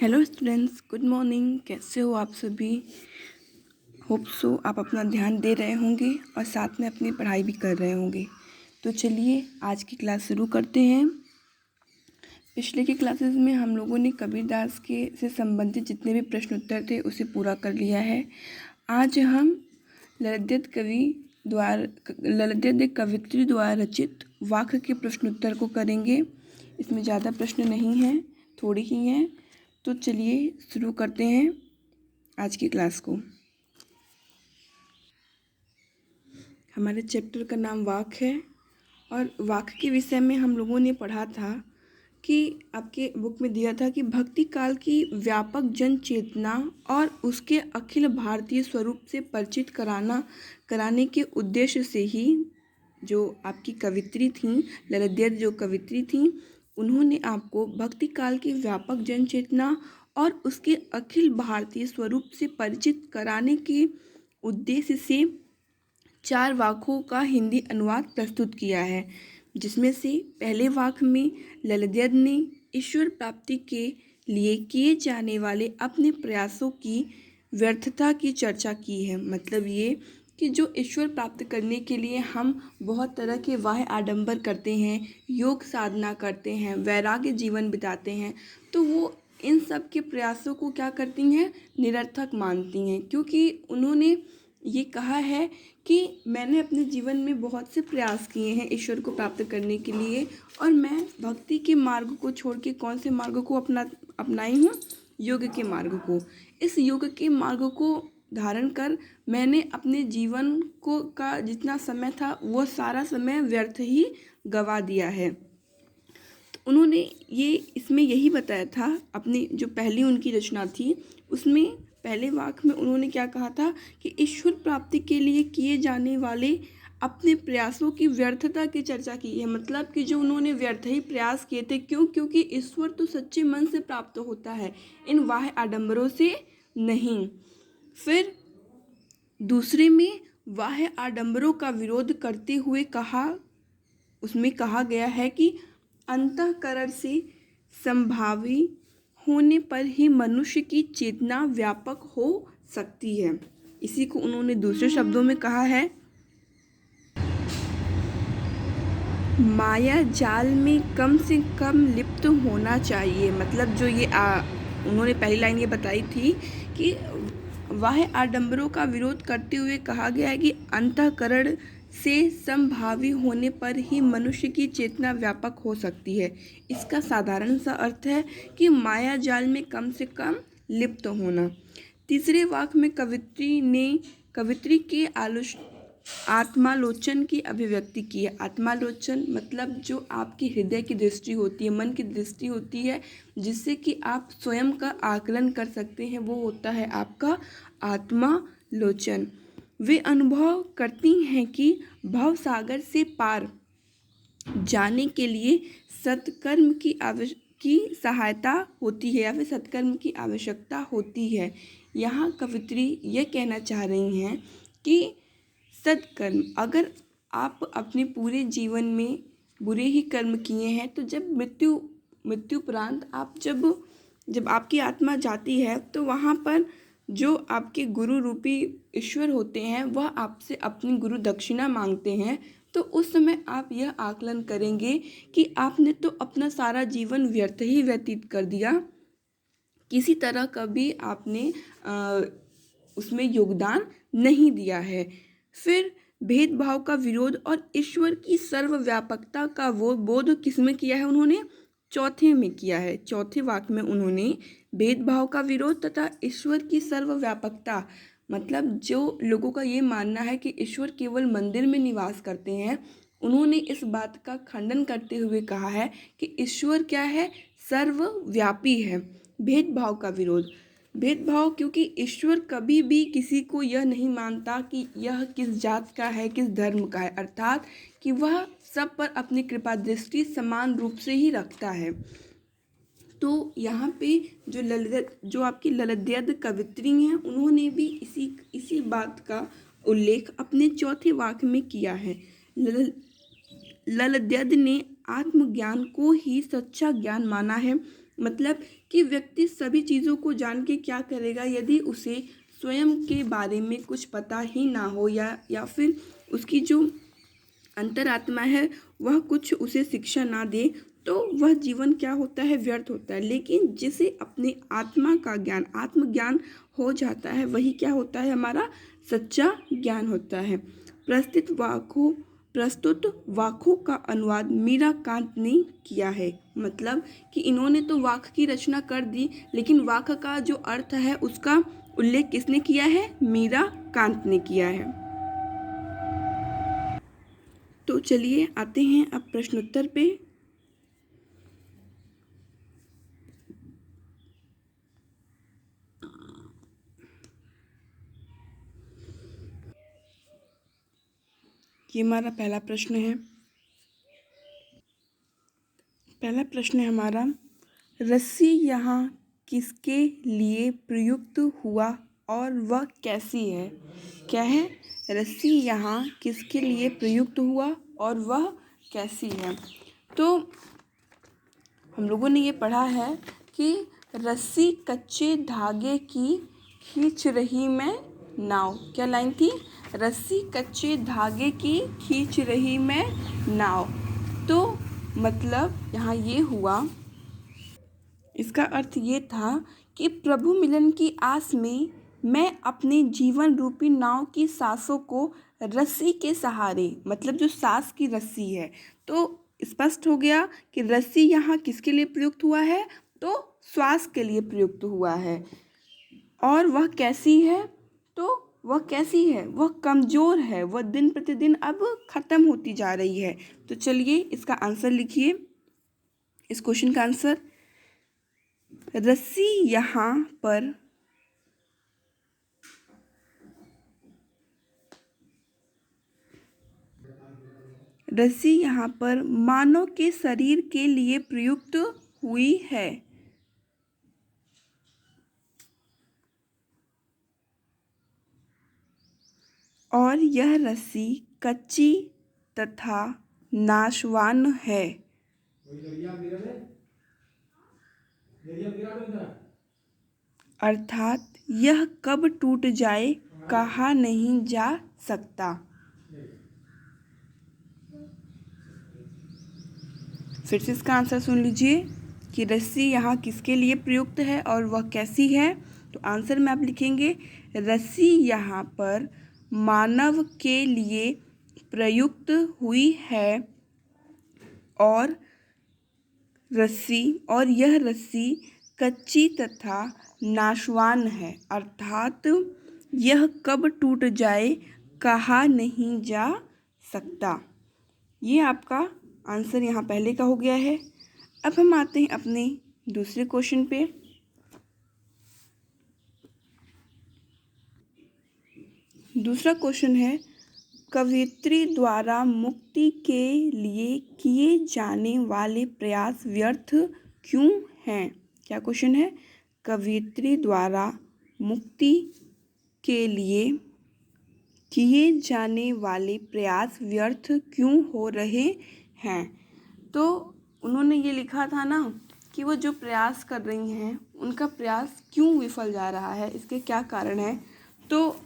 Hello students, good morning. कैसे हो आप सभी? होप सो आप अपना ध्यान दे रहे होंगे और साथ में अपनी पढ़ाई भी कर रहे होंगे। तो चलिए आज की क्लास शुरू करते हैं। पिछले की क्लासेस में हम लोगों ने कबीरदास के से संबंधित जितने भी प्रश्न उत्तर थे उसे पूरा कर लिया है। आज हम ललिताद्रि कवित्री द्वारा रचित वाक्य के प्रश्नोत्तर को करेंगे। इसमें ज़्यादा प्रश्न नहीं हैं, थोड़ी ही हैं। तो चलिए शुरू करते हैं आज की क्लास को। हमारे चैप्टर का नाम वाक्य है और वाक्य के विषय में हम लोगों ने पढ़ा था कि आपके बुक में दिया था कि भक्ति काल की व्यापक जन चेतना और उसके अखिल भारतीय स्वरूप से परिचित कराने के उद्देश्य से ही जो आपकी कवित्री थी ललिताद्रि जो कवित्री थी उन्होंने आपको भक्ति काल की व्यापक जन चेतना और उसके अखिल भारतीय स्वरूप से परिचित कराने के उद्देश्य से 4 वाक्यों का हिंदी अनुवाद प्रस्तुत किया है, जिसमें से पहले वाक्य में ललिताद्रि ने ईश्वर प्राप्ति के लिए किए जाने वाले अपने प्रयासों की व्यर्थता की चर्चा की है। मतलब ये कि जो ईश्वर प्राप्त करने के लिए हम बहुत तरह के वाह आडंबर करते हैं, योग साधना करते हैं, वैराग्य जीवन बिताते हैं, तो वो इन सब के प्रयासों को क्या करती हैं, निरर्थक मानती हैं। क्योंकि उन्होंने ये कहा है कि मैंने अपने जीवन में बहुत से प्रयास किए हैं ईश्वर को प्राप्त करने के लिए और मैं भक्ति के मार्ग को छोड़ के कौन से मार्ग को अपनाई हूँ, योग के मार्ग को। इस योग के मार्ग को धारण कर मैंने अपने जीवन को का जितना समय था वो सारा समय व्यर्थ ही गवा दिया है। तो उन्होंने ये इसमें यही बताया था, अपनी जो पहली उनकी रचना थी उसमें पहले वाक्य में उन्होंने क्या कहा था कि ईश्वर प्राप्ति के लिए किए जाने वाले अपने प्रयासों की व्यर्थता की चर्चा की है। मतलब कि जो उन्होंने व्यर्थ ही प्रयास किए थे। क्योंकि ईश्वर तो सच्चे मन से प्राप्त होता है, इन वाह आडंबरों से नहीं। फिर दूसरे में वाह आडंबरों का विरोध करते हुए उसमें कहा गया है कि अंतःकरण से संभावी होने पर ही मनुष्य की चेतना व्यापक हो सकती है। इसी को उन्होंने दूसरे शब्दों में कहा है, माया जाल में कम से कम लिप्त होना चाहिए। मतलब जो ये उन्होंने पहली लाइन ये बताई थी कि वाह आडंबरों का विरोध करते हुए कहा गया है कि अंतःकरण से संभावी होने पर ही मनुष्य की चेतना व्यापक हो सकती है। इसका साधारण सा अर्थ है कि माया जाल में कम से कम लिप्त होना। तीसरे वाक्य में कवित्री के आत्मालोचन की अभिव्यक्ति की है। आत्मालोचन मतलब जो आपकी हृदय की दृष्टि होती है, मन की दृष्टि होती है, जिससे कि आप स्वयं का आकलन कर सकते हैं, वो होता है आपका आत्मालोचन। वे अनुभव करती हैं कि भव सागर से पार जाने के लिए सत्कर्म की सहायता होती है या फिर सत्कर्म की आवश्यकता होती है। यहाँ कवित्री ये कहना चाह रही हैं कि सत्कर्म, अगर आप अपने पूरे जीवन में बुरे ही कर्म किए हैं तो जब मृत्युपरांत आप जब आपकी आत्मा जाती है तो वहाँ पर जो आपके गुरु रूपी ईश्वर होते हैं वह आपसे अपनी गुरु दक्षिणा मांगते हैं। तो उस समय आप यह आकलन करेंगे कि आपने तो अपना सारा जीवन व्यर्थ ही व्यतीत कर दिया, किसी तरह का भी आपने उसमें योगदान नहीं दिया है। फिर भेदभाव का विरोध और ईश्वर की सर्वव्यापकता का वो बोध किसमें किया है, उन्होंने चौथे में किया है। चौथे वाक्य में उन्होंने भेदभाव का विरोध तथा ईश्वर की सर्वव्यापकता, मतलब जो लोगों का ये मानना है कि ईश्वर केवल मंदिर में निवास करते हैं, उन्होंने इस बात का खंडन करते हुए कहा है कि ईश्वर क्या है, सर्वव्यापी है। भेदभाव का विरोध, भेदभाव क्योंकि ईश्वर कभी भी किसी को यह नहीं मानता कि यह किस जात का है, किस धर्म का है, अर्थात कि वह सब पर अपनी कृपा दृष्टि समान रूप से ही रखता है। तो यहाँ पे जो आपकी ललिताद्रि कवित्री हैं उन्होंने भी इसी बात का उल्लेख अपने चौथे वाक्य में किया है। ललिताद्रि ने आत्मज्ञान को ही सच्चा ज्ञान माना है मतलब कि व्यक्ति सभी चीज़ों को जान के क्या करेगा यदि उसे स्वयं के बारे में कुछ पता ही ना हो, या फिर उसकी जो अंतरात्मा है वह कुछ उसे शिक्षा ना दे, तो वह जीवन क्या होता है, व्यर्थ होता है। लेकिन जिसे अपने आत्मा का ज्ञान, आत्मज्ञान हो जाता है, वही क्या होता है, हमारा सच्चा ज्ञान होता है। प्रस्तुत वाक्यों का अनुवाद मीराकांत ने किया है। मतलब कि इन्होंने तो वाक्य की रचना कर दी, लेकिन वाक्य का जो अर्थ है उसका उल्लेख किसने किया है, मीराकांत ने किया है। तो चलिए आते हैं अब प्रश्नोत्तर पे। ये हमारा पहला प्रश्न है। पहला प्रश्न है हमारा, रस्सी यहाँ किसके लिए प्रयुक्त हुआ और वह कैसी है। क्या है, रस्सी यहाँ किसके लिए प्रयुक्त हुआ और वह कैसी है। तो हम लोगों ने ये पढ़ा है कि रस्सी कच्चे धागे की खींच रही मैं नाव। क्या लाइन थी, रस्सी कच्चे धागे की खींच रही मैं नाव। तो मतलब यहाँ ये हुआ, इसका अर्थ ये था कि प्रभु मिलन की आस में मैं अपने जीवन रूपी नाव की सांसों को रस्सी के सहारे, मतलब जो सांस की रस्सी है, तो स्पष्ट हो गया कि रस्सी यहाँ किसके लिए प्रयुक्त हुआ है, तो श्वास के लिए प्रयुक्त हुआ है। और वह कैसी है, तो वह कैसी है, वह कमज़ोर है, वह दिन प्रतिदिन अब ख़त्म होती जा रही है। तो चलिए इसका आंसर लिखिए, इस क्वेश्चन का आंसर, रस्सी यहाँ पर मानव के शरीर के लिए प्रयुक्त हुई है। और यह रस्सी कच्ची तथा नाशवान है। अर्थात यह कब टूट जाए कहा नहीं जा सकता। फिर से इसका आंसर सुन लीजिए कि रस्सी यहाँ किसके लिए प्रयुक्त है और वह कैसी है। तो आंसर में आप लिखेंगे, रस्सी यहाँ पर मानव के लिए प्रयुक्त हुई है और यह रस्सी कच्ची तथा नाशवान है। अर्थात यह कब टूट जाए कहा नहीं जा सकता। ये आपका आंसर यहाँ पहले का हो गया है। अब हम आते हैं अपने दूसरे क्वेश्चन पे। दूसरा क्वेश्चन है, कवयित्री द्वारा मुक्ति के लिए किए जाने वाले प्रयास व्यर्थ क्यों हैं। क्या क्वेश्चन है, कवयित्री द्वारा मुक्ति के लिए किए जाने वाले प्रयास व्यर्थ क्यों हो रहे हैं। तो उन्होंने ये लिखा था ना कि वो जो प्रयास कर रही हैं उनका प्रयास क्यों विफल जा रहा है, इसके क्या कारण है। तो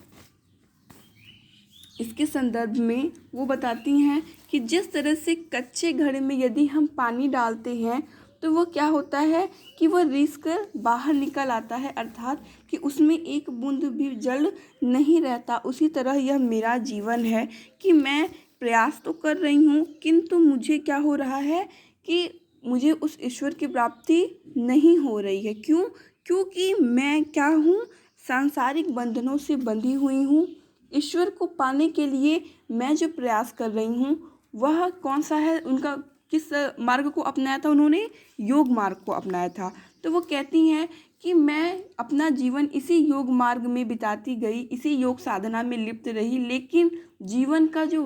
इसके संदर्भ में वो बताती हैं कि जिस तरह से कच्चे घड़े में यदि हम पानी डालते हैं तो वो क्या होता है कि वह रिस कर बाहर निकल आता है, अर्थात कि उसमें एक बूंद भी जल नहीं रहता। उसी तरह यह मेरा जीवन है कि मैं प्रयास तो कर रही हूँ, किंतु मुझे क्या हो रहा है कि मुझे उस ईश्वर की प्राप्ति नहीं हो रही है। क्यों, क्योंकि मैं क्या हूँ, सांसारिक बंधनों से बंधी हुई हूँ। ईश्वर को पाने के लिए मैं जो प्रयास कर रही हूँ वह कौन सा है, उनका किस मार्ग को अपनाया था, उन्होंने योग मार्ग को अपनाया था। तो वो कहती हैं कि मैं अपना जीवन इसी योग मार्ग में बिताती गई, इसी योग साधना में लिप्त रही, लेकिन जीवन का जो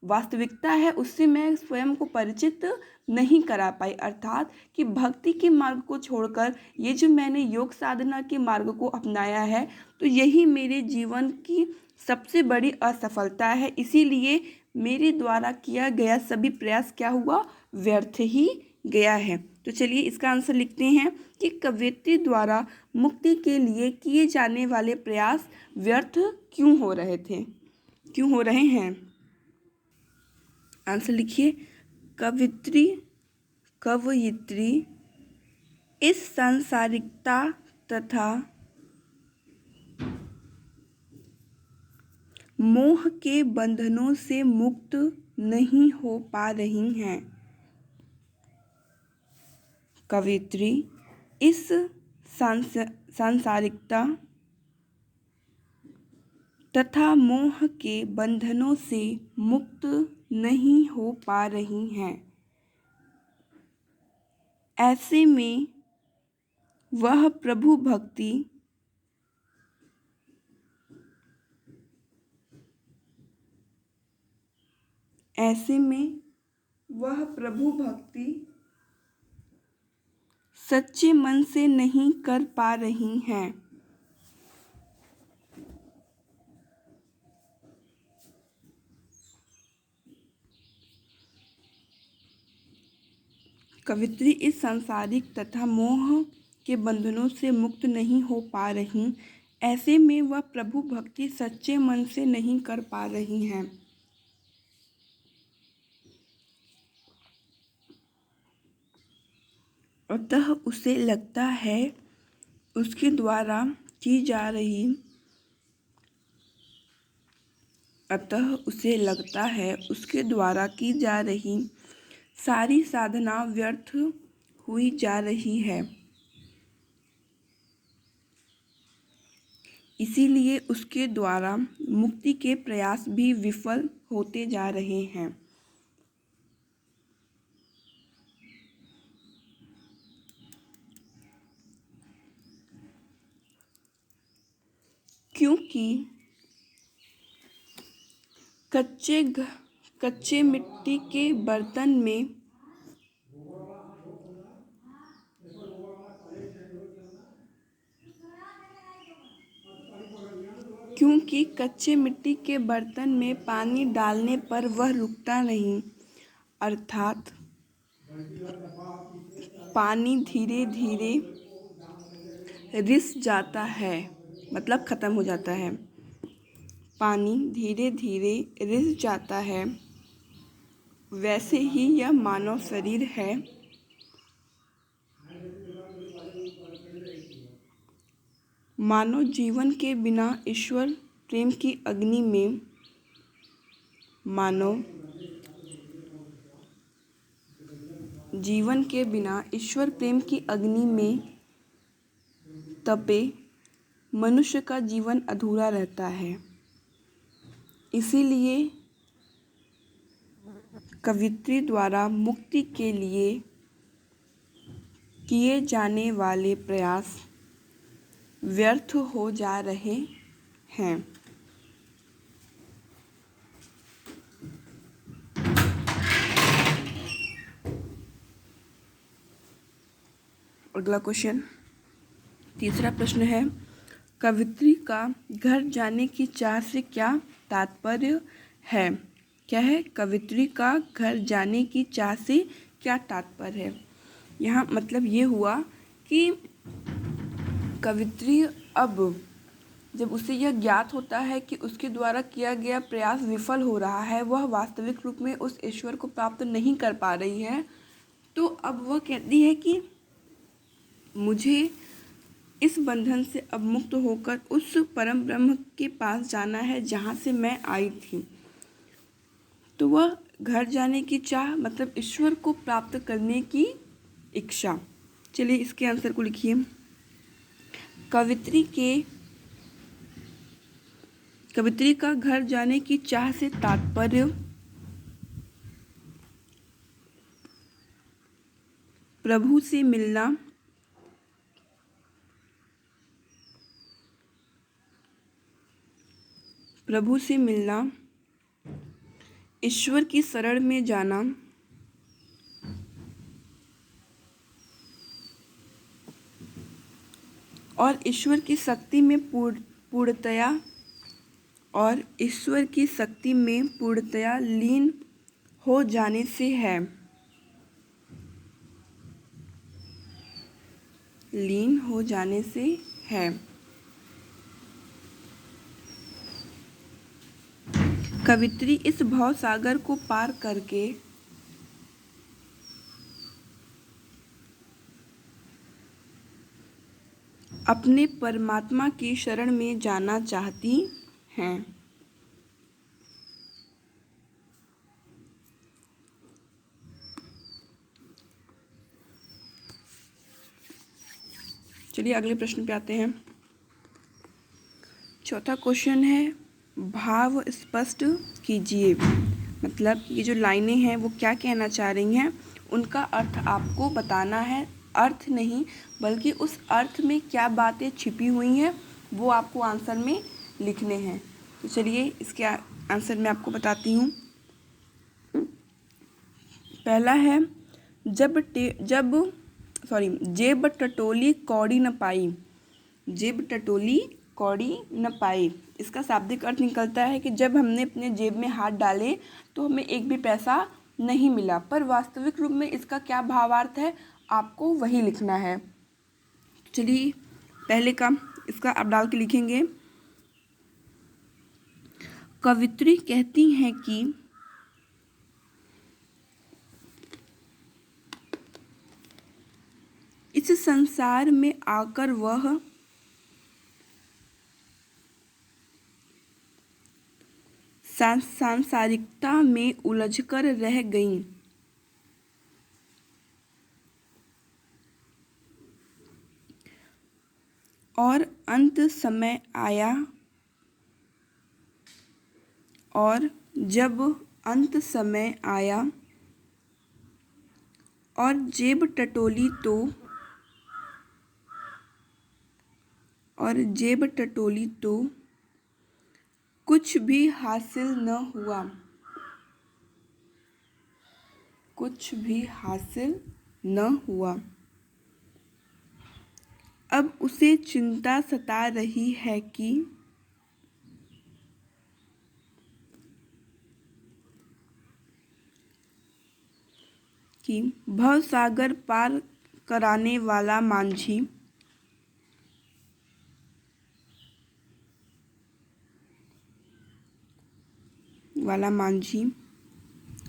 वास्तविकता है उससे मैं स्वयं को परिचित नहीं करा पाई। अर्थात कि भक्ति के मार्ग को छोड़कर ये जो मैंने योग साधना के मार्ग को अपनाया है, तो यही मेरे जीवन की सबसे बड़ी असफलता है। इसीलिए मेरे द्वारा किया गया सभी प्रयास क्या हुआ, व्यर्थ ही गया है। तो चलिए इसका आंसर लिखते हैं कि कवियत्री द्वारा मुक्ति के लिए किए जाने वाले प्रयास व्यर्थ क्यों हो रहे थे, क्यों हो रहे हैं। आंसर लिखिए। कवयित्री इस सांसारिकता तथा मोह के बंधनों से मुक्त नहीं हो पा रही हैं। कवियत्री इस सांसारिकता तथा मोह के बंधनों से मुक्त नहीं हो पा रही हैं। ऐसे में वह प्रभु भक्ति सच्चे मन से नहीं कर पा रही हैं। कवियत्री इस सांसारिक तथा मोह के बंधनों से मुक्त नहीं हो पा रही, ऐसे में वह प्रभु भक्ति सच्चे मन से नहीं कर पा रही हैं। अतः उसे लगता है उसके द्वारा की जा रही सारी साधना व्यर्थ हुई जा रही है। इसीलिए उसके द्वारा मुक्ति के प्रयास भी विफल होते जा रहे हैं। क्योंकि कच्चे मिट्टी के बर्तन में पानी डालने पर वह रुकता नहीं, अर्थात पानी धीरे धीरे रिस जाता है, मतलब खत्म हो जाता है। पानी धीरे धीरे रिस जाता है। वैसे ही यह मानव शरीर है। मानव जीवन के बिना ईश्वर प्रेम की अग्नि में तपे मनुष्य का जीवन अधूरा रहता है। इसीलिए कवियत्री द्वारा मुक्ति के लिए किए जाने वाले प्रयास व्यर्थ हो जा रहे हैं। अगला क्वेश्चन, तीसरा प्रश्न है, कवियत्री का घर जाने की चाह से क्या तात्पर्य है। क्या है? कवियत्री का घर जाने की चाह से क्या तात्पर्य है। यहाँ मतलब ये हुआ कि कवियत्री अब जब उसे यह ज्ञात होता है कि उसके द्वारा किया गया प्रयास विफल हो रहा है, वह वास्तविक रूप में उस ईश्वर को प्राप्त नहीं कर पा रही है, तो अब वह कहती है कि मुझे इस बंधन से अब मुक्त होकर उस परम ब्रह्म के पास जाना है जहाँ से मैं आई थी। तो वह घर जाने की चाह मतलब ईश्वर को प्राप्त करने की इच्छा। चलिए इसके आंसर को लिखिए। कवियत्री का घर जाने की चाह से तात्पर्य प्रभु से मिलना, ईश्वर की शरण में जाना और ईश्वर की शक्ति में पूर्णतया लीन हो जाने से है। लीन हो जाने से है। कवित्री इस भव सागर को पार करके अपने परमात्मा की शरण में जाना चाहती हैं। चलिए अगले प्रश्न पे आते हैं। चौथा क्वेश्चन है, भाव स्पष्ट कीजिए। मतलब ये जो लाइनें हैं वो क्या कहना चाह रही हैं, उनका अर्थ आपको बताना है। अर्थ नहीं बल्कि उस अर्थ में क्या बातें छिपी हुई हैं वो आपको आंसर में लिखने हैं। तो चलिए इसके आंसर मैं आपको बताती हूँ। पहला है, जेब टटोली कौड़ी न पाई। जेब टटोली कौड़ी न पाई, इसका शाब्दिक अर्थ निकलता है कि जब हमने अपने जेब में हाथ डाले तो हमें एक भी पैसा नहीं मिला। पर वास्तविक रूप में इसका क्या भावार्थ है आपको वही लिखना है। चलिए पहले का इसका आप डाल के लिखेंगे। कवित्री कहती हैं कि इस संसार में आकर वह सांसारिकता में उलझकर रह गईं। और अंत समय आया, और जब अंत समय आया और जेब टटोली तो कुछ भी हासिल न हुआ। कुछ भी हासिल न हुआ। अब उसे चिंता सता रही है कि भवसागर पार कराने वाला मांझी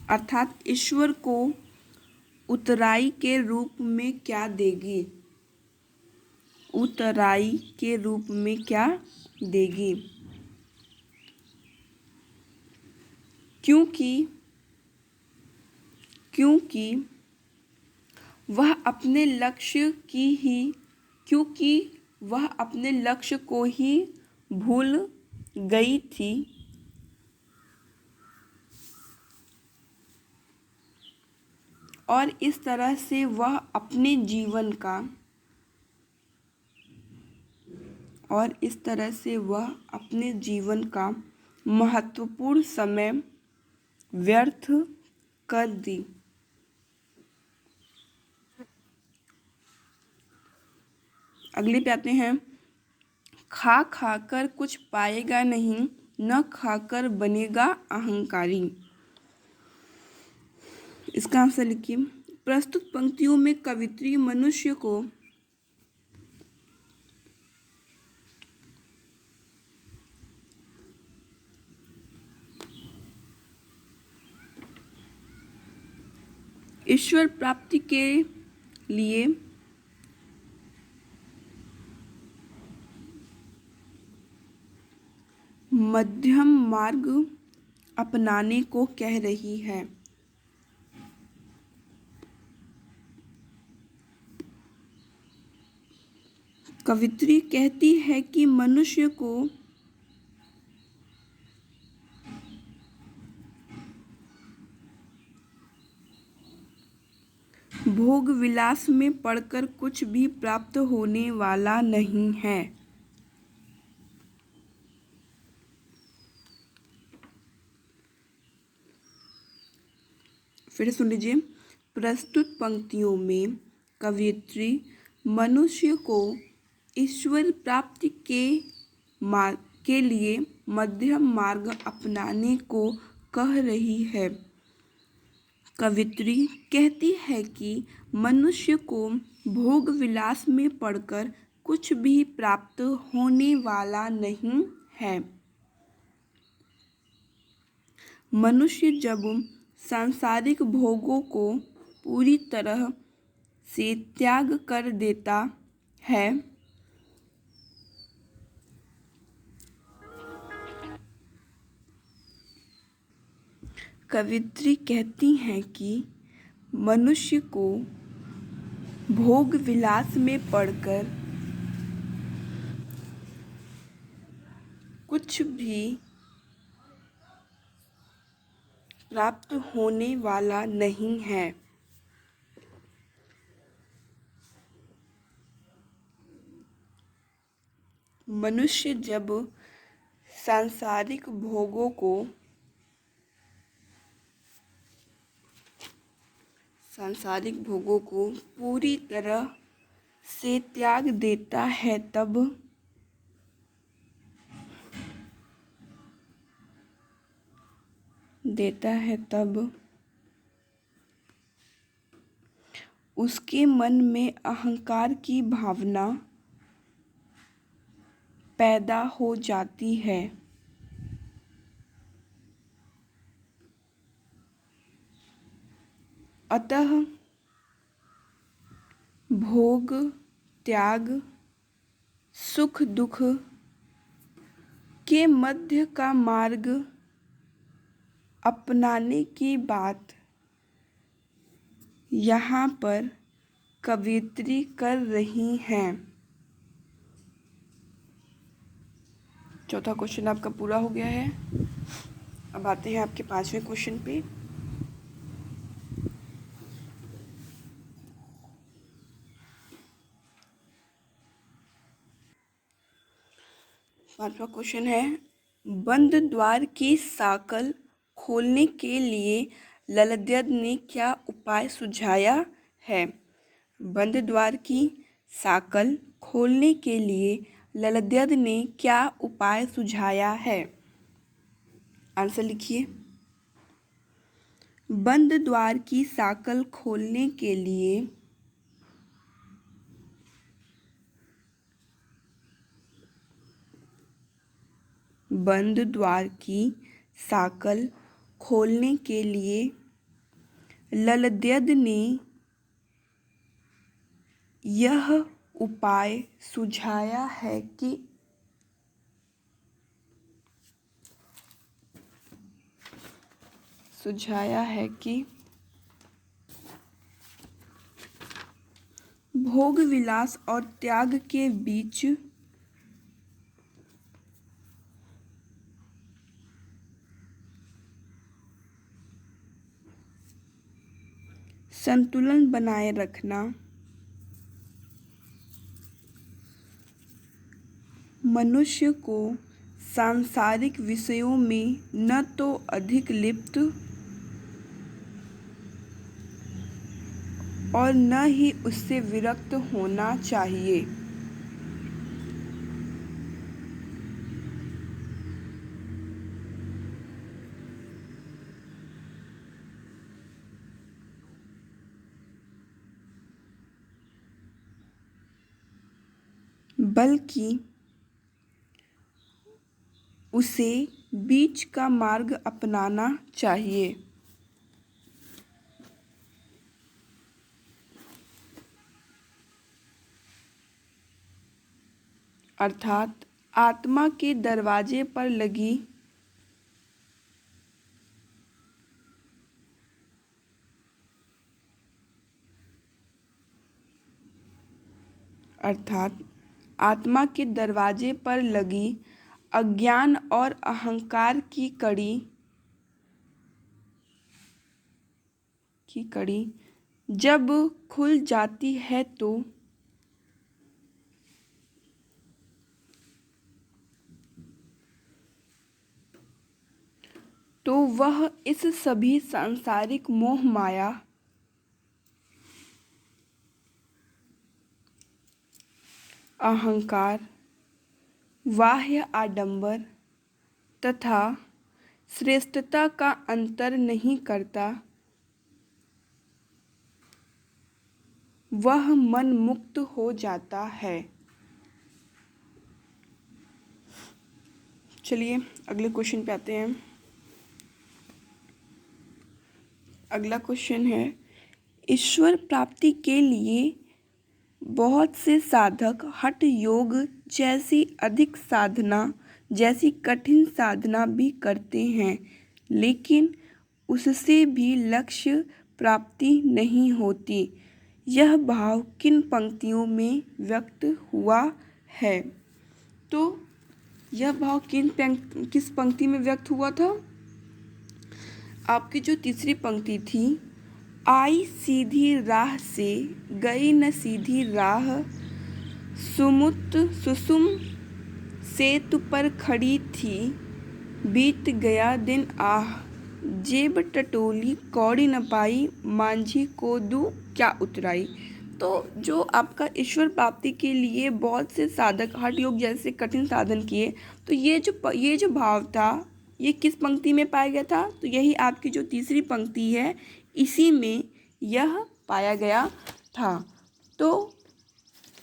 अर्थात ईश्वर को उतराई के रूप में क्या देगी। उतराई के रूप में क्या देगी। क्योंकि वह अपने लक्ष्य को ही भूल गई थी। और इस तरह से वह अपने जीवन का महत्वपूर्ण समय व्यर्थ कर दी। अगले पे आते हैं। खा खाकर कुछ पाएगा नहीं, न खाकर बनेगा अहंकारी। इसका आंसर लिखिए। प्रस्तुत पंक्तियों में कवित्री मनुष्य को ईश्वर प्राप्ति के लिए मध्यम मार्ग अपनाने को कह रही है। कवित्री कहती है कि मनुष्य को भोग विलास में पड़कर कुछ भी प्राप्त होने वाला नहीं है। फिर सुन लीजिए। प्रस्तुत पंक्तियों में कवित्री मनुष्य को ईश्वर प्राप्ति के लिए मध्यम मार्ग अपनाने को कह रही है। कवित्री कहती है कि मनुष्य को भोग विलास में पड़कर कुछ भी प्राप्त होने वाला नहीं है। मनुष्य जब सांसारिक भोगों को पूरी तरह से त्याग कर देता है कवित्री कहती हैं कि मनुष्य को भोग विलास में पड़कर कुछ भी प्राप्त होने वाला नहीं है। मनुष्य जब सांसारिक भोगों को पूरी तरह से त्याग देता है तब उसके मन में अहंकार की भावना पैदा हो जाती है। अतः भोग त्याग सुख दुख के मध्य का मार्ग अपनाने की बात यहाँ पर कवित्री कर रही हैं। चौथा क्वेश्चन आपका पूरा हो गया है। अब आते हैं आपके 5वें क्वेश्चन पे। पांचवा क्वेश्चन है, बंद द्वार की साकल खोलने के लिए ललद्यद ने क्या उपाय सुझाया है? बंद द्वार की साकल खोलने के लिए ललद्यद ने क्या उपाय सुझाया है? आंसर लिखिए। बंद द्वार की साकल खोलने के लिए बंद द्वार की साकल खोलने के लिए ललद्यद ने यह उपाय सुझाया है कि भोग विलास और त्याग के बीच संतुलन बनाए रखना मनुष्य को सांसारिक विषयों में न तो अधिक लिप्त और न ही उससे विरक्त होना चाहिए। बल्कि उसे बीच का मार्ग अपनाना चाहिए। अर्थात आत्मा के दरवाजे पर लगी अज्ञान और अहंकार की कड़ी जब खुल जाती है तो वह इस सभी सांसारिक मोह माया अहंकार बाह्य आडंबर तथा श्रेष्ठता का अंतर नहीं करता वह मन मुक्त हो जाता है। चलिए अगले क्वेश्चन पे आते हैं। अगला क्वेश्चन है, ईश्वर प्राप्ति के लिए बहुत से साधक हठ योग जैसी कठिन साधना भी करते हैं, लेकिन उससे भी लक्ष्य प्राप्ति नहीं होती। यह भाव किन पंक्तियों में व्यक्त हुआ है? तो यह भाव किस पंक्ति में व्यक्त हुआ था? आपकी जो तीसरी पंक्ति थी, आई सीधी राह से गई न सीधी राह, सुसुम सेतु पर खड़ी थी, बीत गया दिन आह, जेब टटोली कौड़ी न पाई, मांझी को दूं क्या उतराई। तो जो आपका ईश्वर प्राप्ति के लिए बहुत से साधक हठ योग जैसे कठिन साधन किए, तो ये जो भाव था ये किस पंक्ति में पाया गया था? तो यही आपकी जो तीसरी पंक्ति है, इसी में यह पाया गया था। तो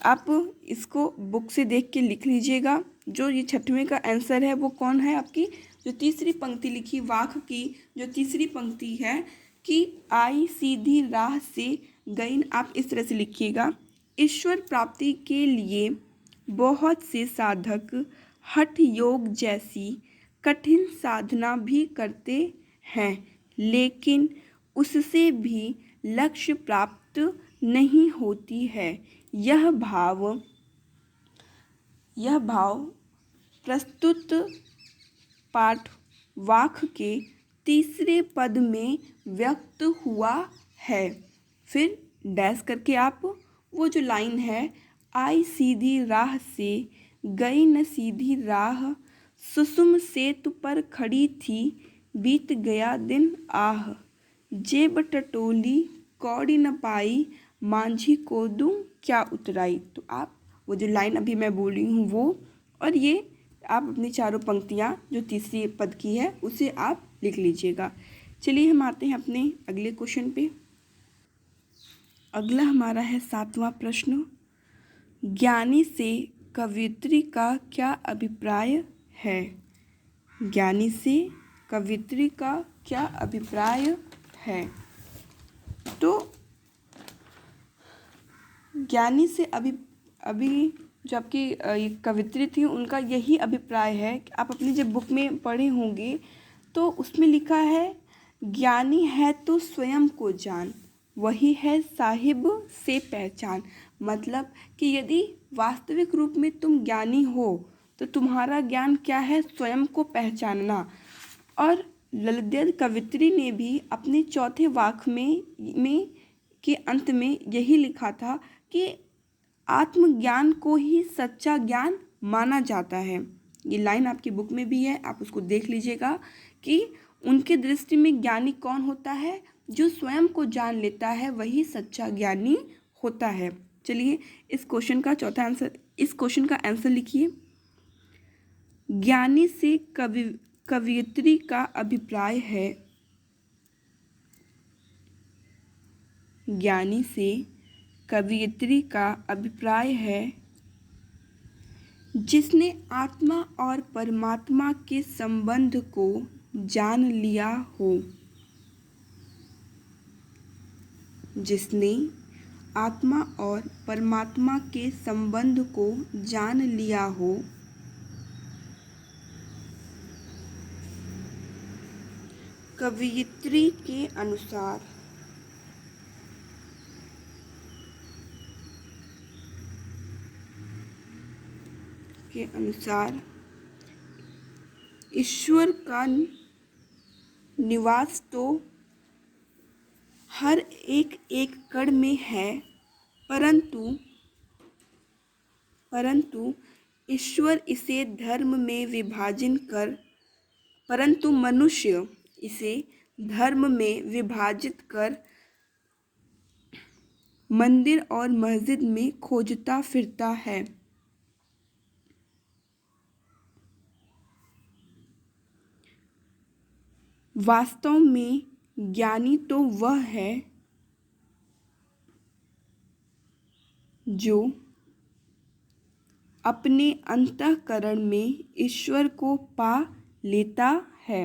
आप इसको बुक से देख के लिख लीजिएगा। जो ये छठवें का आंसर है वो कौन है? आपकी जो तीसरी पंक्ति लिखी, वाक्य की जो तीसरी पंक्ति है कि आई सीधी राह से गई, आप इस तरह से लिखिएगा। ईश्वर प्राप्ति के लिए बहुत से साधक हठ योग जैसी कठिन साधना भी करते हैं, लेकिन उससे भी लक्ष्य प्राप्त नहीं होती है। यह भाव प्रस्तुत पाठ वाक्य के तीसरे पद में व्यक्त हुआ है। फिर डैश करके आप वो जो लाइन है, आई सीधी राह से गई न सीधी राह, सुसुम सेतु पर खड़ी थी, बीत गया दिन आह, जेब टटोली कौड़ी न पाई, मांझी को दूं क्या उतराई। तो आप वो जो लाइन अभी मैं बोली हूँ वो, और ये आप अपनी चारों पंक्तियाँ जो तीसरी पद की है उसे आप लिख लीजिएगा। चलिए हम आते हैं अपने अगले क्वेश्चन पे। अगला हमारा है 7वां प्रश्न, ज्ञानी से कवयित्री का क्या अभिप्राय है? ज्ञानी से कवयित्री का क्या अभिप्राय है? तो ज्ञानी से अभी जो आपकी ये कवयित्री थी उनका यही अभिप्राय है कि आप अपनी जब बुक में पढ़े होंगे तो उसमें लिखा है, ज्ञानी है तो स्वयं को जान, वही है साहिब से पहचान। मतलब कि यदि वास्तविक रूप में तुम ज्ञानी हो तो तुम्हारा ज्ञान क्या है? स्वयं को पहचानना। और ललित कवयित्री ने भी अपने चौथे वाक्य में के अंत में यही लिखा था कि आत्मज्ञान को ही सच्चा ज्ञान माना जाता है। ये लाइन आपकी बुक में भी है, आप उसको देख लीजिएगा कि उनके दृष्टि में ज्ञानी कौन होता है? जो स्वयं को जान लेता है वही सच्चा ज्ञानी होता है। चलिए इस क्वेश्चन का आंसर लिखिए। ज्ञानी से कवयित्री का अभिप्राय है, ज्ञानी से कवयित्री का अभिप्राय है, जिसने आत्मा और परमात्मा के संबंध को जान लिया हो। जिसने आत्मा और परमात्मा के संबंध को जान लिया हो, कवयित्री के अनुसार ईश्वर का निवास तो हर एक कण में है, परंतु ईश्वर इसे धर्म में परंतु मनुष्य इसे धर्म में विभाजित कर मंदिर और मस्जिद में खोजता फिरता है। वास्तव में ज्ञानी तो वह है जो अपने अंतःकरण में ईश्वर को पा लेता है।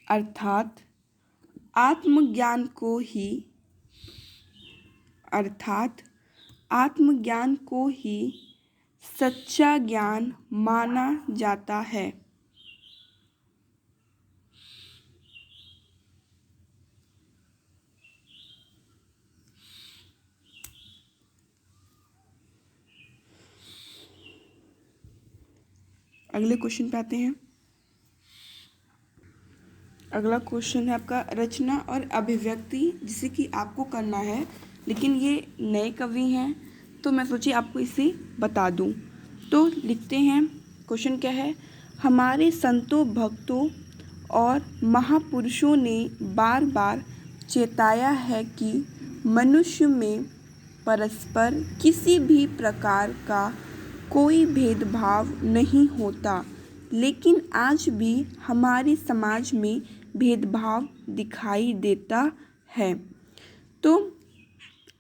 अर्थात आत्मज्ञान को ही सच्चा ज्ञान माना जाता है। अगले क्वेश्चन पे आते हैं। अगला क्वेश्चन है आपका रचना और अभिव्यक्ति, जिसे कि आपको करना है, लेकिन ये नए कवि हैं तो मैं सोची आपको इसे बता दूं। तो लिखते हैं, क्वेश्चन क्या है। हमारे संतों, भक्तों और महापुरुषों ने बार बार चेताया है कि मनुष्य में परस्पर किसी भी प्रकार का कोई भेदभाव नहीं होता, लेकिन आज भी हमारे समाज में भेदभाव दिखाई देता है। तो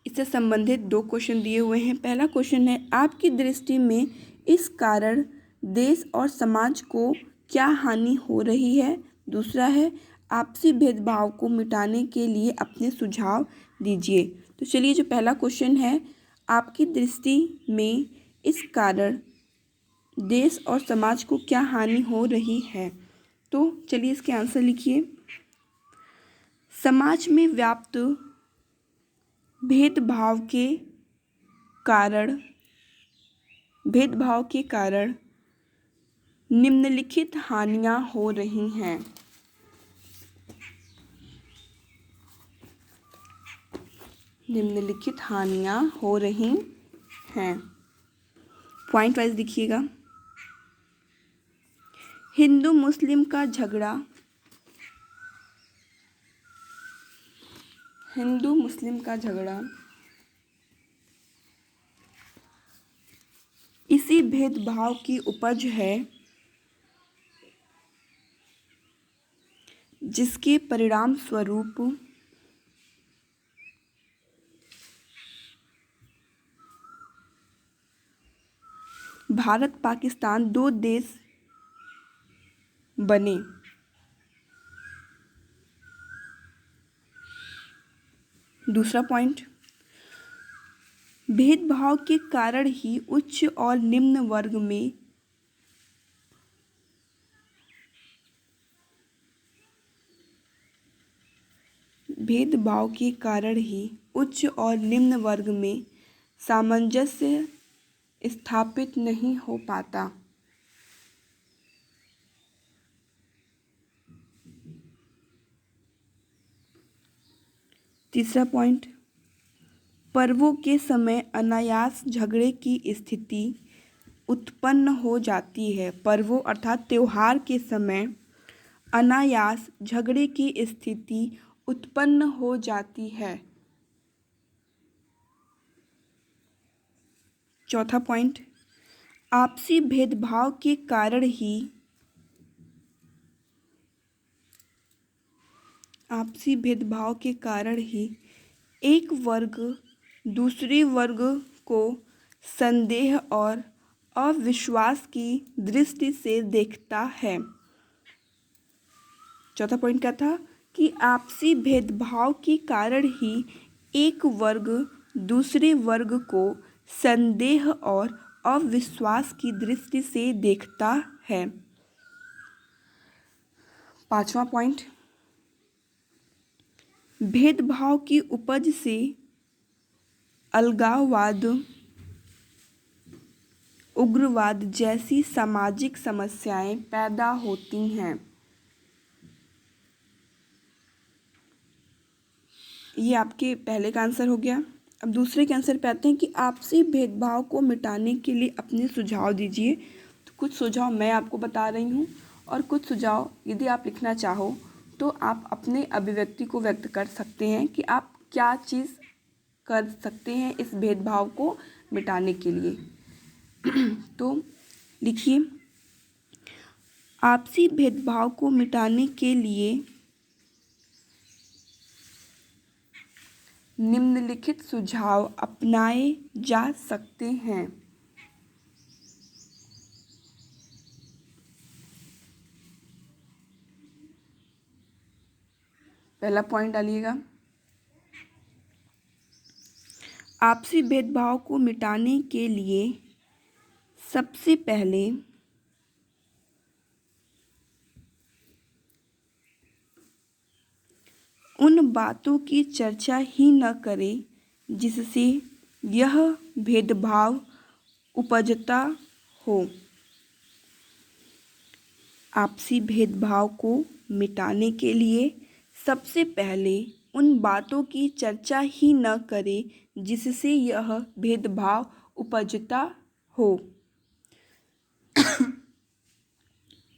इससे संबंधित दो क्वेश्चन दिए हुए हैं। पहला क्वेश्चन है, आपकी दृष्टि में इस कारण देश और समाज को क्या हानि हो रही है। दूसरा है, आपसी भेदभाव को मिटाने के लिए अपने सुझाव दीजिए। तो चलिए, जो पहला क्वेश्चन है, आपकी दृष्टि में इस कारण देश और समाज को क्या हानि हो रही है, तो चलिए इसके आंसर लिखिए। समाज में व्याप्त भेदभाव के कारण निम्नलिखित हानियां हो रही हैं। पॉइंट वाइज देखिएगा। हिंदू मुस्लिम का झगड़ा इसी भेदभाव की उपज है, जिसके परिणाम स्वरूप भारत पाकिस्तान दो देश बने। दूसरा पॉइंट, भेदभाव के कारण ही उच्च और निम्न वर्ग में सामंजस्य स्थापित नहीं हो पाता। तीसरा पॉइंट, पर्वों के समय अनायास झगड़े की स्थिति उत्पन्न हो जाती है। पर्वों अर्थात त्योहार के समय अनायास झगड़े की स्थिति उत्पन्न हो जाती है। चौथा पॉइंट, आपसी भेदभाव के कारण ही एक वर्ग दूसरे वर्ग को संदेह और अविश्वास की दृष्टि से देखता है। चौथा पॉइंट क्या था कि आपसी भेदभाव के कारण ही एक वर्ग दूसरे वर्ग को संदेह और अविश्वास की दृष्टि से देखता है। पांचवा पॉइंट, भेदभाव की उपज से अलगाववाद, उग्रवाद जैसी सामाजिक समस्याएं पैदा होती हैं। ये आपके पहले का आंसर हो गया। अब दूसरे के आंसर पे आते हैं कि आपसी भेदभाव को मिटाने के लिए अपने सुझाव दीजिए। तो कुछ सुझाव मैं आपको बता रही हूँ और कुछ सुझाव यदि आप लिखना चाहो तो आप अपने अभिव्यक्ति को व्यक्त कर सकते हैं कि आप क्या चीज़ कर सकते हैं इस भेदभाव को मिटाने के लिए। तो लिखिए, आपसी भेदभाव को मिटाने के लिए निम्नलिखित सुझाव अपनाए जा सकते हैं। पहला पॉइंट डालिएगा, आपसी भेदभाव को मिटाने के लिए सबसे पहले उन बातों की चर्चा ही न करें जिससे यह भेदभाव उपजता हो। आपसी भेदभाव को मिटाने के लिए सबसे पहले उन बातों की चर्चा ही न करें जिससे यह भेदभाव उपजता हो।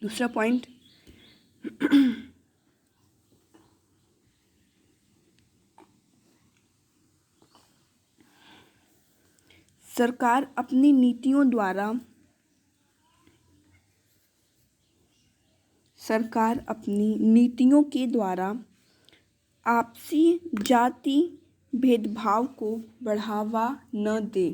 दूसरा पॉइंट, सरकार अपनी नीतियों के द्वारा आपसी जाति भेदभाव को बढ़ावा न दे।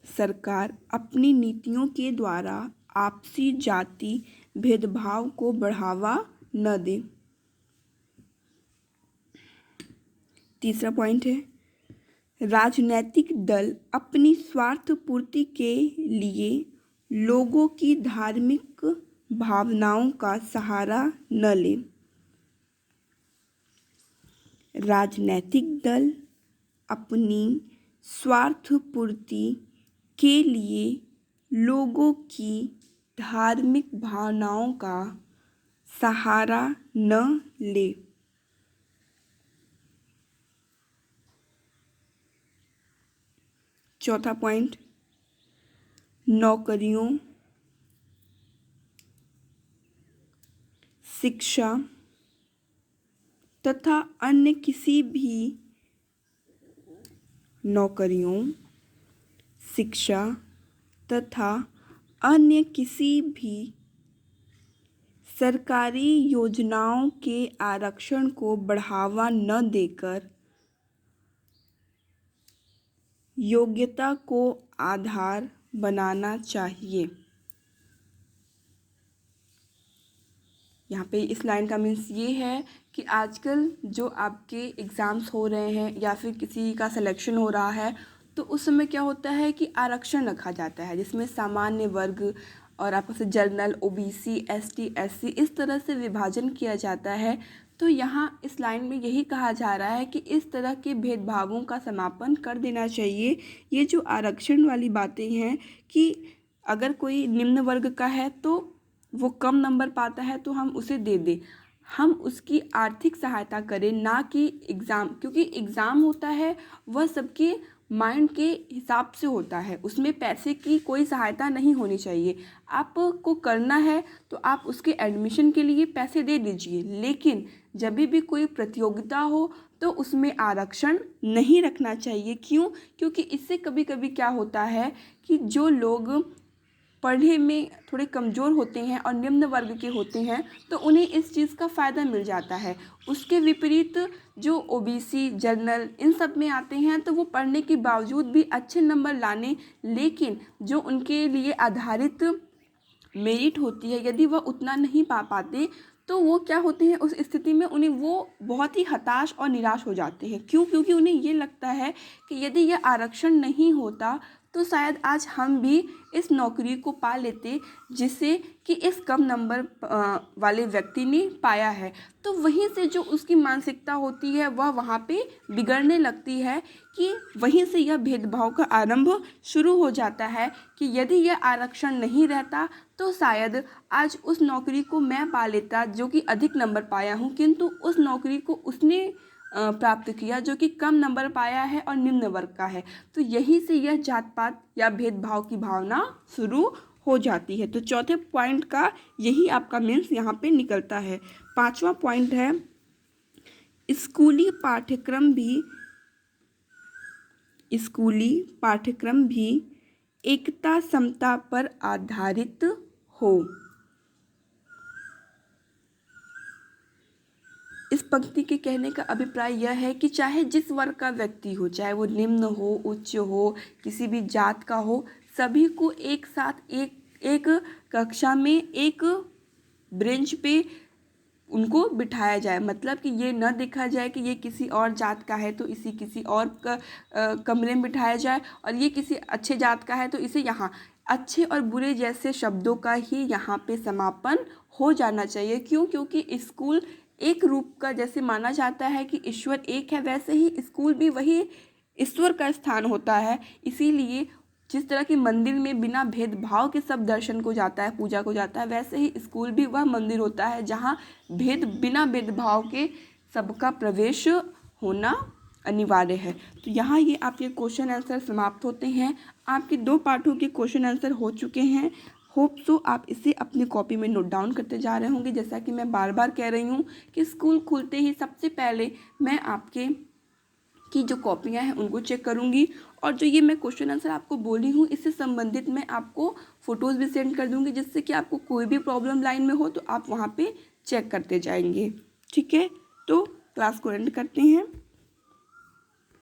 सरकार अपनी नीतियों के द्वारा आपसी जाति भेदभाव को बढ़ावा न दे। तीसरा पॉइंट है, राजनीतिक दल अपनी स्वार्थ पूर्ति के लिए लोगों की धार्मिक भावनाओं का सहारा न ले। राजनीतिक दल अपनी स्वार्थ पूर्ति के लिए लोगों की धार्मिक भावनाओं का सहारा न ले। चौथा पॉइंट, नौकरियों, शिक्षा तथा अन्य किसी भी सरकारी योजनाओं के आरक्षण को बढ़ावा न देकर योग्यता को आधार बनाना चाहिए। यहाँ पे इस लाइन का मीन्स ये है कि आजकल जो आपके एग्ज़ाम्स हो रहे हैं या फिर किसी का सिलेक्शन हो रहा है तो उस समय क्या होता है कि आरक्षण रखा जाता है जिसमें सामान्य वर्ग और आपस में जनरल, ओबीसी, एसटी, एससी इस तरह से विभाजन किया जाता है। तो यहाँ इस लाइन में यही कहा जा रहा है कि इस तरह के भेदभावों का समापन कर देना चाहिए। ये जो आरक्षण वाली बातें हैं कि अगर कोई निम्न वर्ग का है तो वो कम नंबर पाता है तो हम उसे दे दें, हम उसकी आर्थिक सहायता करें, ना कि एग्ज़ाम, क्योंकि एग्ज़ाम होता है वह सबके माइंड के हिसाब से होता है, उसमें पैसे की कोई सहायता नहीं होनी चाहिए। आपको करना है तो आप उसके एडमिशन के लिए पैसे दे दीजिए, लेकिन जब भी कोई प्रतियोगिता हो तो उसमें आरक्षण नहीं रखना चाहिए। क्यों? क्योंकि इससे कभी कभी क्या होता है कि जो लोग पढ़ने में थोड़े कमज़ोर होते हैं और निम्न वर्ग के होते हैं तो उन्हें इस चीज़ का फ़ायदा मिल जाता है। उसके विपरीत जो ओबीसी, जनरल इन सब में आते हैं तो वो पढ़ने के बावजूद भी अच्छे नंबर लाने, लेकिन जो उनके लिए आधारित मेरिट होती है यदि वह उतना नहीं पा पाते तो वो क्या होते हैं, उस स्थिति में उन्हें वो बहुत ही हताश और निराश हो जाते हैं। क्यों? क्योंकि उन्हें ये लगता है कि यदि यह आरक्षण नहीं होता तो शायद आज हम भी इस नौकरी को पा लेते जिससे कि इस कम नंबर वाले व्यक्ति ने पाया है। तो वहीं से जो उसकी मानसिकता होती है वह वहाँ पे बिगड़ने लगती है कि वहीं से यह भेदभाव का आरंभ शुरू हो जाता है कि यदि यह आरक्षण नहीं रहता तो शायद आज उस नौकरी को मैं पा लेता जो कि अधिक नंबर पाया हूँ, किंतु उस नौकरी को उसने प्राप्त किया जो कि कम नंबर पाया है और निम्न वर्ग का है। तो यही से यह जात पात या भेदभाव की भावना शुरू हो जाती है। तो चौथे पॉइंट का यही आपका मीन्स यहाँ पे निकलता है। पांचवा पॉइंट है, स्कूली पाठ्यक्रम भी एकता समता पर आधारित हो। इस पंक्ति के कहने का अभिप्राय यह है कि चाहे जिस वर्ग का व्यक्ति हो, चाहे वो निम्न हो, उच्च हो, किसी भी जात का हो, सभी को एक साथ एक कक्षा में एक बेंच पे उनको बिठाया जाए। मतलब कि ये न देखा जाए कि ये किसी और जात का है तो इसी किसी और कमरे में बिठाया जाए, और ये किसी अच्छे जात का है तो इसे यहाँ। अच्छे और बुरे जैसे शब्दों का ही यहाँ पे समापन हो जाना चाहिए। क्यों? क्योंकि स्कूल एक रूप का, जैसे माना जाता है कि ईश्वर एक है, वैसे ही स्कूल भी वही ईश्वर का स्थान होता है। इसीलिए जिस तरह की मंदिर में बिना भेदभाव के सब दर्शन को जाता है, पूजा को जाता है, वैसे ही स्कूल भी वह मंदिर होता है जहाँ बिना भेदभाव के सबका प्रवेश होना अनिवार्य है। तो यहाँ ये आपके क्वेश्चन आंसर समाप्त होते हैं। आपके 2 पाठों के क्वेश्चन आंसर हो चुके हैं। होप सो आप इसे अपनी कॉपी में नोट डाउन करते जा रहे होंगे। जैसा कि मैं बार बार कह रही हूँ कि स्कूल खुलते ही सबसे पहले मैं आपके की जो कॉपियाँ हैं उनको चेक करूँगी, और जो ये मैं क्वेश्चन आंसर आपको बोली हूँ इससे संबंधित मैं आपको फ़ोटोज़ भी सेंड कर दूँगी, जिससे कि आपको कोई भी प्रॉब्लम लाइन में हो तो आप वहाँ पे चेक करते जाएंगे। ठीक है, तो क्लास को एंड करते हैं।